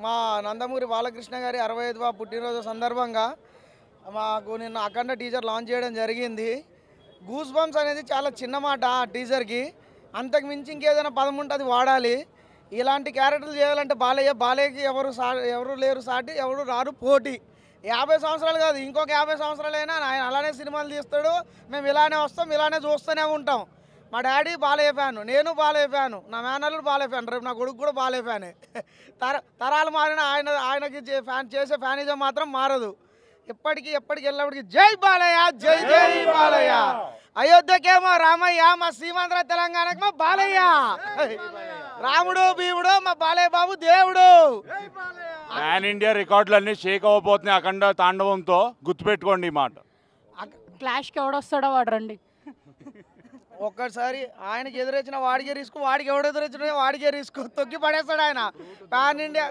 మా నందమూరి బాలకృష్ణ గారి 65వ పుట్టినరోజు సందర్భంగా మాకు నిన్న అఖండ టీజర్ లాంచ్ చేయడం జరిగింది. గూస్ బంప్స్ అనేది చాలా చిన్న మాట ఆ టీజర్కి. అంతకు మించి ఇంకేదైనా పదం ఉంటే అది వాడాలి. ఇలాంటి క్యారెక్టర్లు చేయాలంటే బాలయ్యకి ఎవరు లేరు సాటి, ఎవరు రారు పోటీ. 50 సంవత్సరాలు కాదు, ఇంకొక 50 సంవత్సరాలైనా ఆయన అలానే సినిమాలు తీస్తాడు. మేము ఇలానే వస్తాం, ఇలానే చూస్తూనే ఉంటాం. మా డాడీ బాలయ్య ఫ్యాను, నేను బాలయ్య ఫ్యాను, నా మేనల్లుడు బాలయ్య ఫ్యాన్, రేపు నా కొడుకు కూడా బాలయ్య ఫ్యానే. తరాలు మారిన ఆయనకి చేసే ఫ్యానిజం మాత్రం మారదు. ఎప్పటికీ ఎల్లప్పటికీ జై బాలయ్య, జై జై బాలయ్య. అయోధ్యకేమో రామయ్య, మా సీమాంధ్ర తెలంగాణకేమో బాలయ్య. రాముడు భీముడు, మా బాలయ్య బాబు దేవుడు. పాన్ ఇండియా రికార్డులన్నీ షేక్ అవ్వబోతున్నాయి అఖండ తాండవంతో, గుర్తుపెట్టుకోండి ఈ మాట. క్లాష్కి ఎవడొస్తాడో వాడు రండి. ఒక్కసారి ఆయనకి ఎదురొచ్చిన వాడికే రిస్క్, వాడికి ఎవడు ఎదురొచ్చిన వాడికే రిస్క్. తొక్కి పడేస్తాడు ఆయన. పాన్ ఇండియా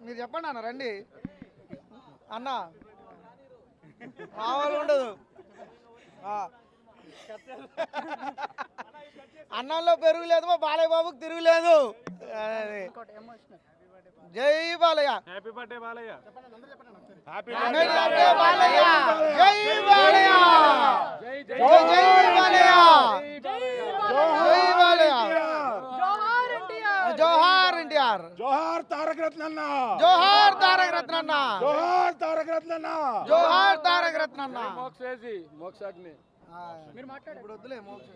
మీరు చెప్పండి అన్న, రండి అన్న, మామూలు ఉండదు. అన్నంలో పెరుగు లేదు, మా బాలయ్య బాబుకి తిరుగులేదు. జై బాలయ్య, హ్యాపీ బర్త్డే బాలయ్య. జై బాలయ్య, జై బాలయ్య, జై బాలయ్య, జై బాలయ్య. జోహార్ ఎన్టీఆర్, జోహార్ తారక రత్నన్న, జోహార్ తారక రత్నన్న, జోహార్ తారక రత్నన్న, జోహార్ తారక రత్నన్న. మోక్షాగ్ని. ఇప్పుడు వద్దులే మోక్ష.